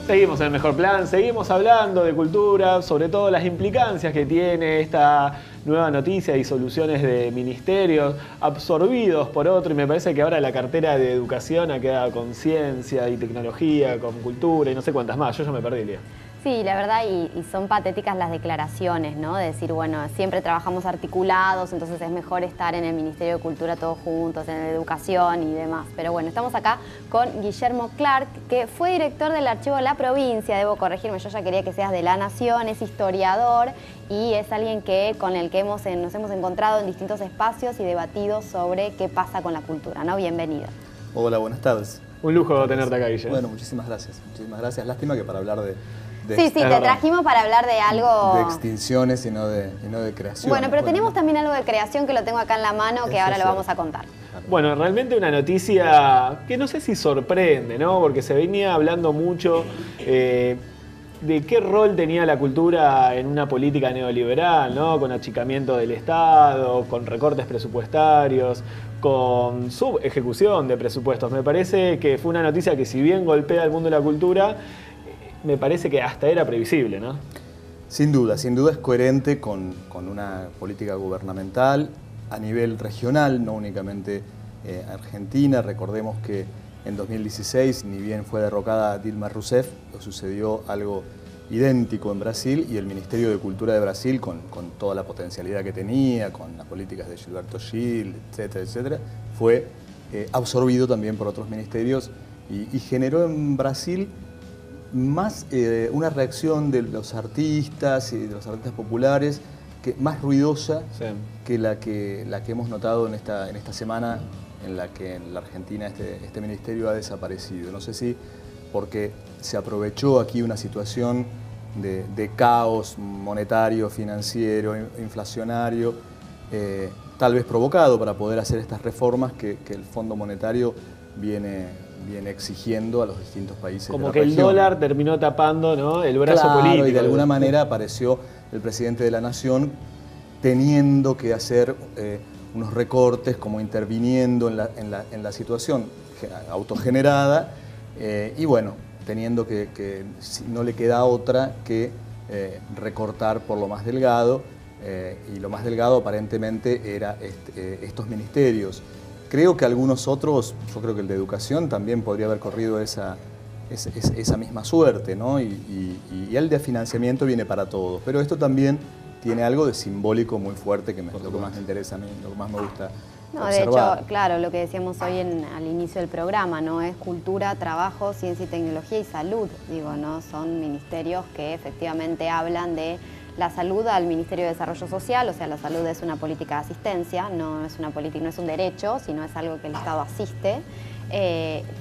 Seguimos en el Mejor Plan, seguimos hablando de cultura, sobre todo las implicancias que tiene esta nueva noticia y soluciones de ministerios absorbidos por otro, y me parece que ahora la cartera de educación ha quedado con ciencia y tecnología, con cultura y no sé cuántas más. Yo ya me perdí, Lía. Sí, la verdad, y son patéticas las declaraciones, ¿no? De decir, bueno, siempre trabajamos articulados, entonces es mejor estar en el Ministerio de Cultura todos juntos, en la educación y demás. Pero bueno, estamos acá con Guillermo Clark, que fue director del Archivo de la Provincia, debo corregirme, yo ya quería que seas de La Nación, es historiador y es alguien con el que nos hemos encontrado en distintos espacios y debatido sobre qué pasa con la cultura, ¿no? Bienvenido. Hola, buenas tardes. Un lujo tenerte acá, Guillermo. Bueno, muchísimas gracias. Muchísimas gracias. Lástima que para hablar de Sí, te trajimos para hablar de algo... de extinciones y no de creación. Bueno, pero tenemos también algo de creación que lo tengo acá en la mano, que ahora lo vamos a contar. Bueno, realmente una noticia que no sé si sorprende, ¿no? Porque se venía hablando mucho de qué rol tenía la cultura en una política neoliberal, ¿no? Con achicamiento del Estado, con recortes presupuestarios, con subejecución de presupuestos. Me parece que fue una noticia que, si bien golpea al mundo de la cultura, me parece que hasta era previsible, ¿no? Sin duda es coherente con una política gubernamental a nivel regional, no únicamente Argentina. Recordemos que en 2016, ni bien fue derrocada Dilma Rousseff, sucedió algo idéntico en Brasil, y el Ministerio de Cultura de Brasil, con toda la potencialidad que tenía, con las políticas de Gilberto Gil, etcétera, etcétera, fue absorbido también por otros ministerios y generó en Brasil más una reacción de los artistas y de los artistas populares más ruidosa, sí, que la que hemos notado en esta semana, en la que en la Argentina este ministerio ha desaparecido. No sé si porque se aprovechó aquí una situación de caos monetario, financiero, inflacionario, tal vez provocado para poder hacer estas reformas que el Fondo Monetario viene exigiendo a los distintos países como de la que región. El dólar terminó tapando, ¿no?, el brazo político. Y de alguna manera apareció el presidente de la Nación teniendo que hacer unos recortes, como interviniendo en la situación autogenerada, y bueno, teniendo que no le queda otra que recortar por lo más delgado, y lo más delgado aparentemente era estos ministerios. Creo que algunos otros, yo creo que el de educación también podría haber corrido esa misma suerte, ¿no? Y el de financiamiento viene para todos, pero esto también tiene algo de simbólico muy fuerte, que es lo que más me interesa a mí, lo que más me gusta observar. De hecho, claro, lo que decíamos hoy al inicio del programa, ¿no? Es cultura, trabajo, ciencia y tecnología y salud, digo, ¿no? Son ministerios que efectivamente hablan de la salud al Ministerio de Desarrollo Social, o sea, la salud es una política de asistencia, no es un derecho, sino es algo que el Estado asiste.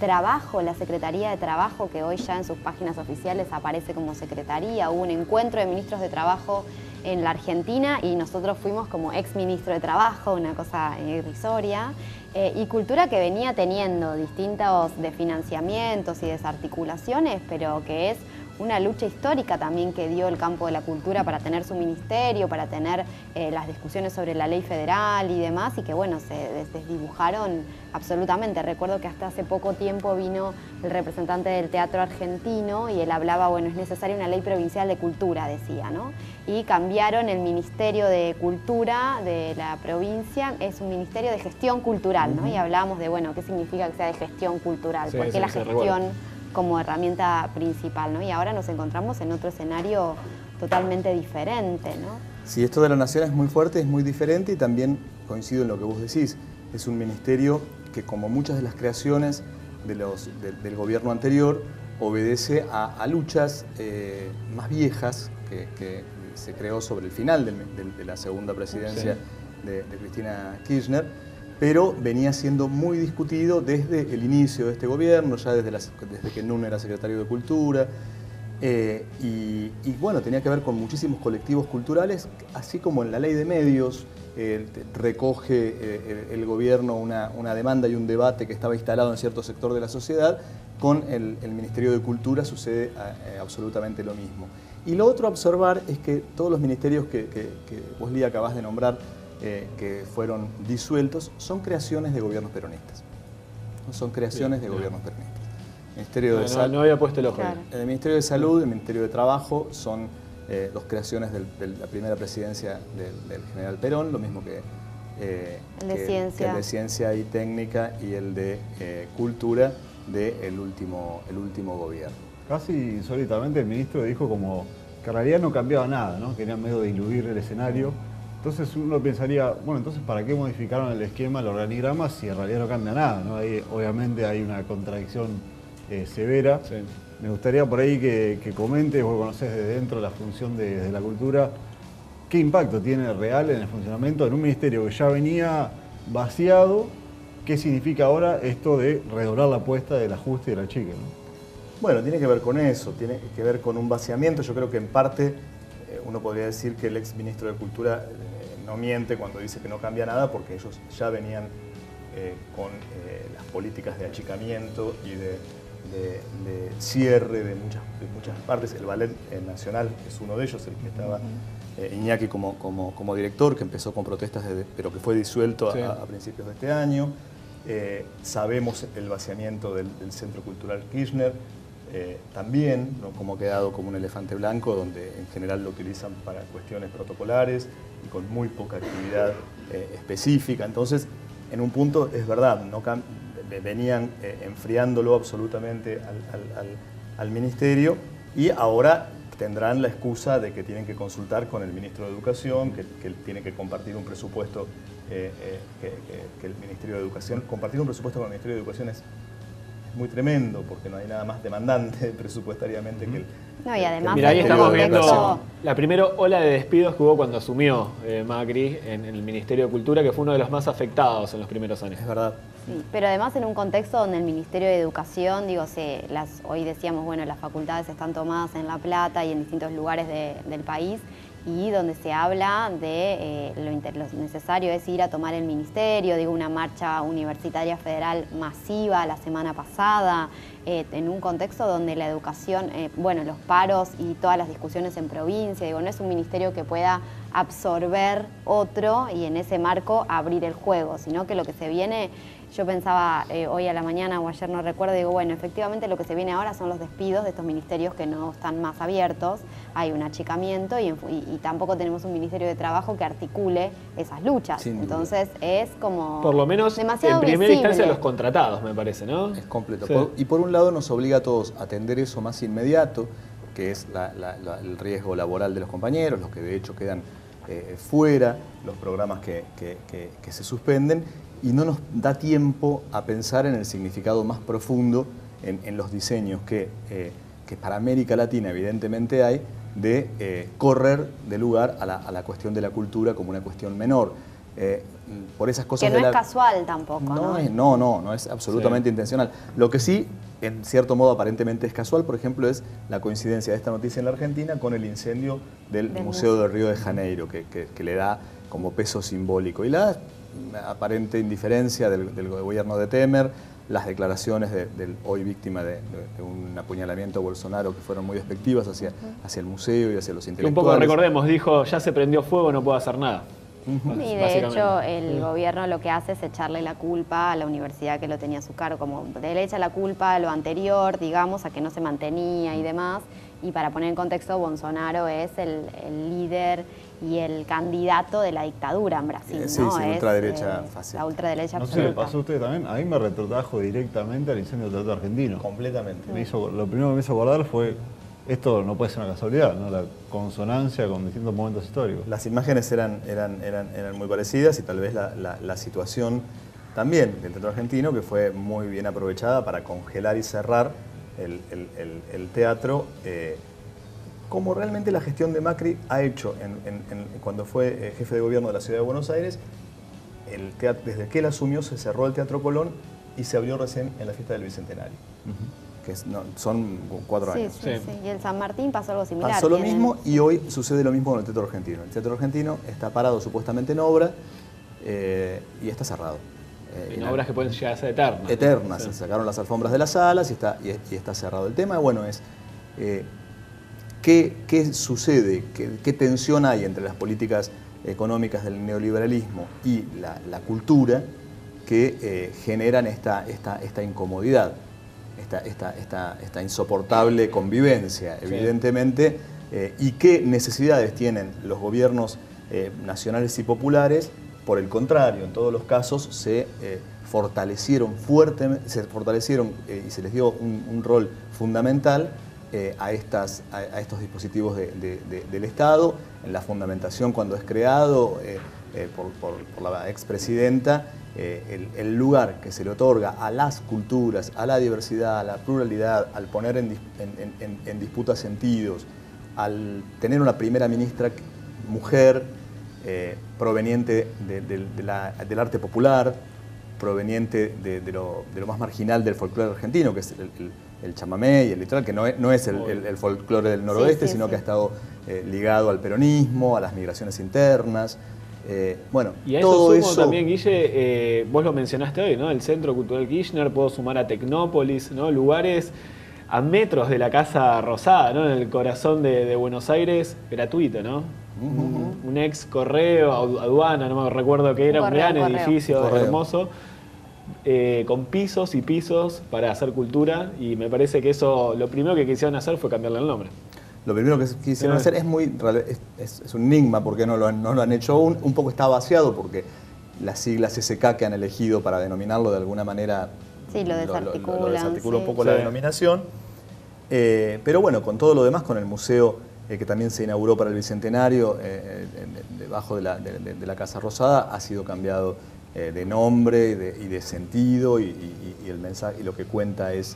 Trabajo, la Secretaría de Trabajo, que hoy ya en sus páginas oficiales aparece como secretaría. Hubo un encuentro de ministros de Trabajo en la Argentina y nosotros fuimos como ex ministro de Trabajo, una cosa irrisoria. Y cultura, que venía teniendo distintos desfinanciamientos y desarticulaciones, pero que es una lucha histórica también que dio el campo de la cultura para tener su ministerio, para tener las discusiones sobre la ley federal y demás, y que bueno, se desdibujaron absolutamente. Recuerdo que hasta hace poco tiempo vino el representante del Teatro Argentino y él hablaba, bueno, es necesaria una ley provincial de cultura, decía, ¿no? Y cambiaron el Ministerio de Cultura de la provincia, es un ministerio de gestión cultural, ¿no? Y hablábamos de, bueno, ¿qué significa que sea de gestión cultural? Sí, ¿Por qué sí, la sí, gestión como herramienta principal, ¿no? Y ahora nos encontramos en otro escenario totalmente diferente, ¿no? Sí, esto de la Nación es muy fuerte, es muy diferente, y también coincido en lo que vos decís. Es un ministerio que, como muchas de las creaciones del gobierno anterior, obedece a luchas más viejas que se creó sobre el final de la segunda presidencia, sí, de Cristina Kirchner, pero venía siendo muy discutido desde el inicio de este gobierno, ya desde que Nun era secretario de Cultura, y bueno, tenía que ver con muchísimos colectivos culturales, así como en la ley de medios recoge el gobierno una demanda y un debate que estaba instalado en cierto sector de la sociedad. Con el Ministerio de Cultura sucede absolutamente lo mismo. Y lo otro a observar es que todos los ministerios que vos, Lía, acabás de nombrar, que fueron disueltos, son creaciones de gobiernos peronistas. No son creaciones de gobiernos peronistas. Ministerio de Salud. No había puesto el ojo. Claro. El Ministerio de Salud y el Ministerio de Trabajo son dos creaciones de la primera presidencia del general Perón, lo mismo que el de Ciencia. que el de Ciencia y Técnica y el de Cultura del último gobierno. Casi insólitamente el ministro dijo como que en realidad no cambiaba nada, ¿no? Querían medio diluir el escenario. Entonces uno pensaría, bueno, entonces ¿para qué modificaron el esquema, el organigrama, si en realidad no cambia nada, ¿no? Ahí, obviamente hay una contradicción severa. Sí. Me gustaría por ahí que comentes, vos conocés desde dentro la función de la cultura, ¿qué impacto tiene real en el funcionamiento en un ministerio que ya venía vaciado? ¿Qué significa ahora esto de redoblar la apuesta del ajuste y de la chica, ¿no? Bueno, tiene que ver con eso, tiene que ver con un vaciamiento. Yo creo que en parte uno podría decir que el ex ministro de Cultura no miente cuando dice que no cambia nada, porque ellos ya venían con las políticas de achicamiento y de cierre de muchas partes. El Ballet Nacional es uno de ellos, el que estaba Iñaki como director, que empezó con protestas, pero que fue disuelto sí, a principios de este año. Sabemos el vaciamiento del Centro Cultural Kirchner, también, ¿no? Como ha quedado como un elefante blanco, donde en general lo utilizan para cuestiones protocolares y con muy poca actividad específica. Entonces, en un punto es verdad, venían enfriándolo absolutamente al ministerio, y ahora tendrán la excusa de que tienen que consultar con el ministro de Educación, que tiene que compartir un presupuesto, que el Ministerio de Educación, compartir un presupuesto con el Ministerio de Educación es muy tremendo, porque no hay nada más demandante presupuestariamente que el... No, y además Mira, ahí en estamos un viendo contexto- la primera ola de despidos que hubo cuando asumió Macri en el Ministerio de Cultura, que fue uno de los más afectados en los primeros años. Es verdad. Sí, pero además en un contexto donde el Ministerio de Educación, digo, hoy decíamos, bueno, las facultades están tomadas en La Plata y en distintos lugares del país, y donde se habla de lo necesario es ir a tomar el ministerio, digo, una marcha universitaria federal masiva la semana pasada, en un contexto donde la educación, bueno, los paros y todas las discusiones en provincia, digo, no es un ministerio que pueda absorber otro y en ese marco abrir el juego, sino que lo que se viene... Yo pensaba hoy a la mañana o ayer, no recuerdo, digo, bueno, efectivamente lo que se viene ahora son los despidos de estos ministerios que no están más abiertos, hay un achicamiento y tampoco tenemos un Ministerio de Trabajo que articule esas luchas. Sin duda. Entonces es como Por lo menos demasiado en primera visible. instancia los contratados, me parece, ¿no? Es completo. Sí. Y por un lado nos obliga a todos a atender eso más inmediato, que es el riesgo laboral de los compañeros, los que de hecho quedan fuera, los programas que se suspenden, y no nos da tiempo a pensar en el significado más profundo, en los diseños que para América Latina evidentemente hay, de correr de lugar a la cuestión de la cultura como una cuestión menor. Por esas cosas Que no es casual tampoco, ¿no? No es absolutamente intencional. Lo que sí, en cierto modo aparentemente es casual, por ejemplo, es la coincidencia de esta noticia en la Argentina con el incendio del Museo de Río de Janeiro, que le da como peso simbólico. Y la aparente indiferencia del gobierno de Temer, las declaraciones del hoy víctima de un apuñalamiento a Bolsonaro, que fueron muy despectivas hacia el museo y hacia los Que un intelectuales. poco recordemos, dijo, ya se prendió fuego, no puedo hacer nada. Y de Básicamente. hecho el gobierno lo que hace es echarle la culpa a la universidad que lo tenía a su cargo, como le echa la culpa a lo anterior, digamos, a que no se mantenía y demás. Y para poner en contexto, Bolsonaro es el líder y el candidato de la dictadura en Brasil, Sí, ¿no? sí, Es, ultraderecha fácil. la ultraderecha No sé si le absoluta. pasó a ustedes también, a mí me retrotrajo directamente al incendio del Teatro Argentino. Completamente. Lo primero que me hizo acordar fue, esto no puede ser una casualidad, ¿no? La consonancia con distintos momentos históricos. Las imágenes eran muy parecidas, y tal vez la situación también del Teatro Argentino, que fue muy bien aprovechada para congelar y cerrar el teatro, como realmente la gestión de Macri ha hecho cuando fue jefe de gobierno de la Ciudad de Buenos Aires. Desde que él asumió se cerró el Teatro Colón y se abrió recién en la fiesta del Bicentenario, que son 4 Sí, años. sí, Sí. sí. Y en San Martín pasó algo similar. Pasó lo Tienen- mismo, y hoy sucede lo mismo con el Teatro Argentino. El Teatro Argentino está parado supuestamente en obra y está cerrado. En obras que pueden llegar a ser eternas. Eternas. Sí. Se sacaron las alfombras de las salas y está cerrado. El tema, bueno, es ¿qué sucede? ¿Qué tensión hay entre las políticas económicas del neoliberalismo y la cultura que generan esta incomodidad? esta insoportable convivencia, evidentemente, y qué necesidades tienen los gobiernos nacionales y populares. Por el contrario, en todos los casos se fortalecieron fuertemente, y se les dio un rol fundamental a estos dispositivos del Estado. En la fundamentación, cuando es creado por la expresidenta, el lugar que se le otorga a las culturas, a la diversidad, a la pluralidad, al poner en disputa sentidos, al tener una primera ministra mujer, proveniente del arte popular, proveniente de lo más marginal del folclore argentino, que es el chamamé y el litoral, que no es el folclore del noroeste, sino que ha estado ligado al peronismo, a las migraciones internas. Bueno, y a todo eso también, Guille, vos lo mencionaste hoy, ¿no? El Centro Cultural Kirchner, puedo sumar a Tecnópolis, ¿no? Lugares a metros de la Casa Rosada, ¿no? En el corazón de Buenos Aires, gratuito, ¿no? Un ex correo, aduana, no me recuerdo qué era, un gran edificio hermoso, con pisos y pisos para hacer cultura, y me parece que eso, lo primero que quisieron hacer fue cambiarle el nombre. Lo primero que quisieron hacer es un enigma, porque no lo han hecho aún. Un poco está vaciado porque las siglas SK que han elegido para denominarlo de alguna manera lo desarticula un poco la denominación. Pero bueno, con todo lo demás, con el museo que también se inauguró para el Bicentenario, debajo de la Casa Rosada, ha sido cambiado de nombre y de sentido, y el mensaje, y lo que cuenta es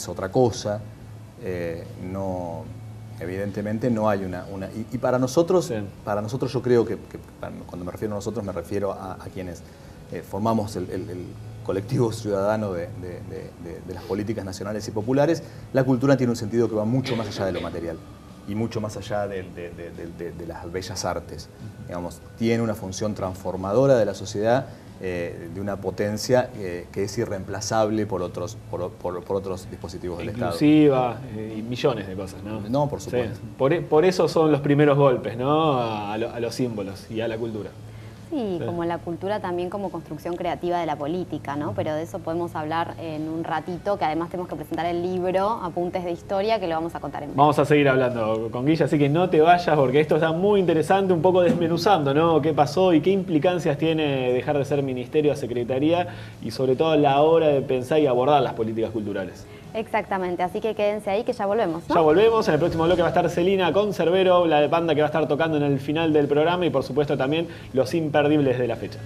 otra cosa. Evidentemente no hay una y para nosotros yo creo que cuando me refiero a nosotros me refiero a quienes formamos el colectivo ciudadano de las políticas nacionales y populares. La cultura tiene un sentido que va mucho más allá de lo material y mucho más allá de las bellas artes. Digamos, tiene una función transformadora de la sociedad, de una potencia que es irreemplazable por otros dispositivos del Estado. Inclusiva, y millones de cosas, ¿no? No, por supuesto. Sí. Por eso son los primeros golpes, ¿no? A los símbolos y a la cultura. Sí, como la cultura también como construcción creativa de la política, ¿no? Pero de eso podemos hablar en un ratito, que además tenemos que presentar el libro Apuntes de Historia, que lo vamos a contar en breve. Vamos a seguir hablando con Guille, así que no te vayas, porque esto está muy interesante, un poco desmenuzando, ¿no? ¿Qué pasó y qué implicancias tiene dejar de ser ministerio a secretaría, y sobre todo a la hora de pensar y abordar las políticas culturales? Exactamente, así que quédense ahí que ya volvemos, ¿no? Ya volvemos, en el próximo bloque va a estar Celina Concerbero, la banda que va a estar tocando en el final del programa, y por supuesto también los imperdibles de la fecha.